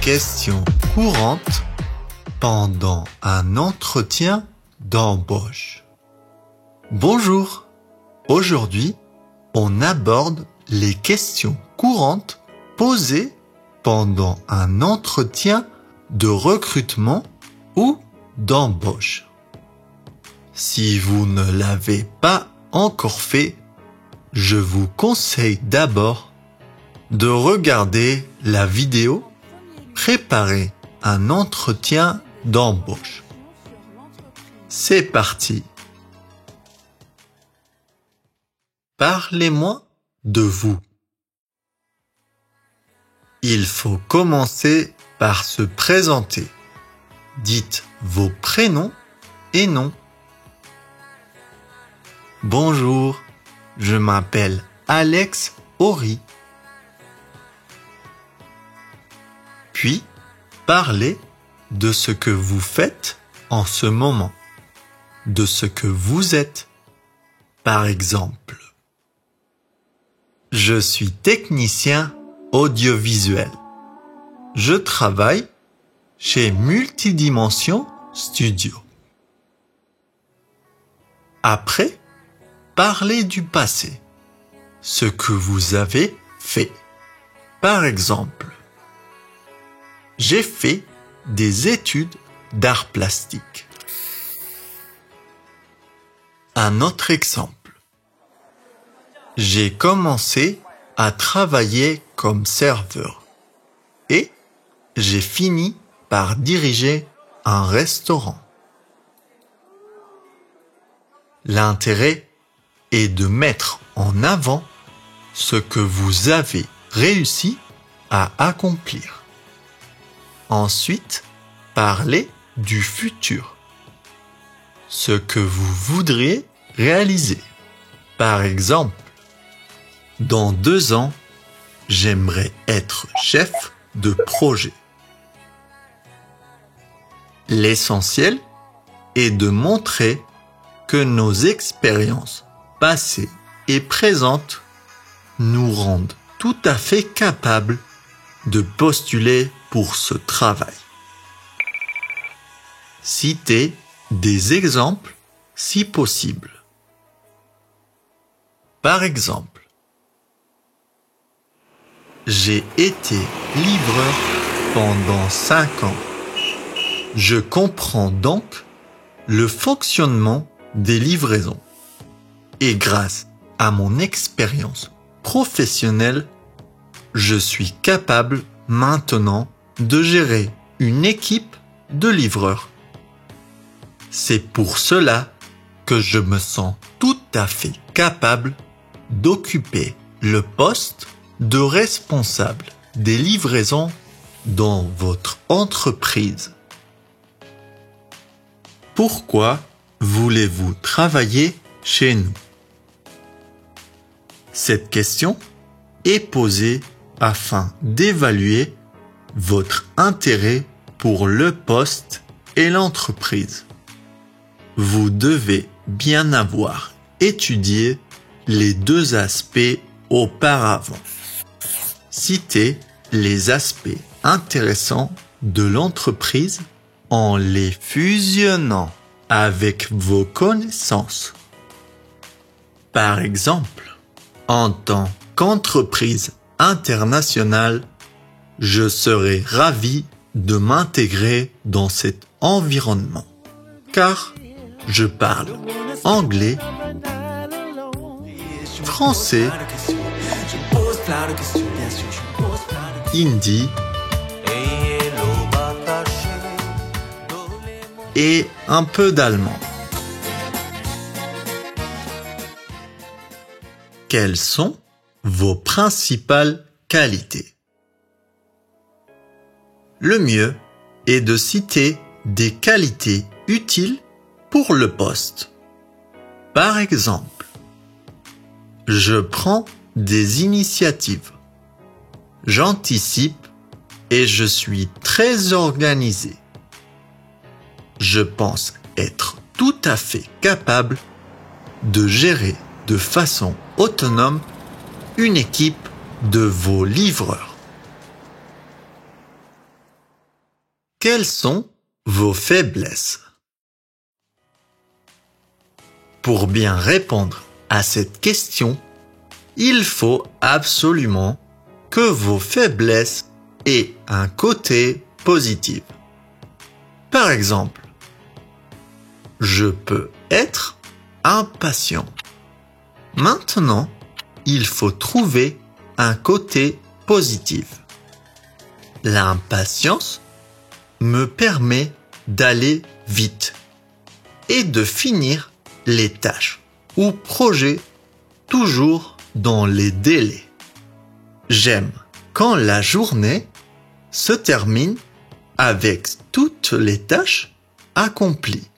questions courantes pendant un entretien d'embauche. Bonjour, aujourd'hui, on aborde les questions courantes posées pendant un entretien de recrutement ou d'embauche. Si vous ne l'avez pas encore fait, je vous conseille d'abord de regarder la vidéo « Préparer un entretien d'embauche ». C'est parti. Parlez-moi de vous. Il faut commencer par se présenter. Dites vos prénoms et noms. Bonjour, je m'appelle Alex Horry. Puis, parlez de ce que vous faites en ce moment, de ce que vous êtes. Par exemple, je suis technicien audiovisuel. Je travaille chez Multidimension Studio. Après, parlez du passé, ce que vous avez fait. Par exemple, j'ai fait des études d'art plastique. Un autre exemple. J'ai commencé à travailler comme serveur et j'ai fini par diriger un restaurant. L'intérêt est de mettre en avant ce que vous avez réussi à accomplir. Ensuite, parlez du futur, ce que vous voudriez réaliser. Par exemple, dans 2 ans, j'aimerais être chef de projet. L'essentiel est de montrer que nos expériences passées et présentes nous rendent tout à fait capables de postuler pour ce travail. Citez des exemples si possible. Par exemple, j'ai été livreur pendant 5 ans. Je comprends donc le fonctionnement des livraisons. Et grâce à mon expérience professionnelle, je suis capable maintenant de gérer une équipe de livreurs. C'est pour cela que je me sens tout à fait capable d'occuper le poste de responsable des livraisons dans votre entreprise. Pourquoi voulez-vous travailler chez nous? Cette question est posée afin d'évaluer votre intérêt pour le poste et l'entreprise. Vous devez bien avoir étudié les 2 aspects auparavant. Citez les aspects intéressants de l'entreprise en les fusionnant avec vos connaissances. Par exemple, en tant qu'entreprise internationale, je serais ravi de m'intégrer dans cet environnement, car je parle anglais, français, hindi et un peu d'allemand. Quelles sont vos principales qualités? Le mieux est de citer des qualités utiles pour le poste. Par exemple, je prends des initiatives. J'anticipe et je suis très organisé. Je pense être tout à fait capable de gérer de façon autonome une équipe de vos livreurs. Quelles sont vos faiblesses? Pour bien répondre à cette question, il faut absolument que vos faiblesses aient un côté positif. Par exemple, je peux être impatient. Maintenant, il faut trouver un côté positif. L'impatience me permet d'aller vite et de finir les tâches ou projets toujours dans les délais. J'aime quand la journée se termine avec toutes les tâches accomplies.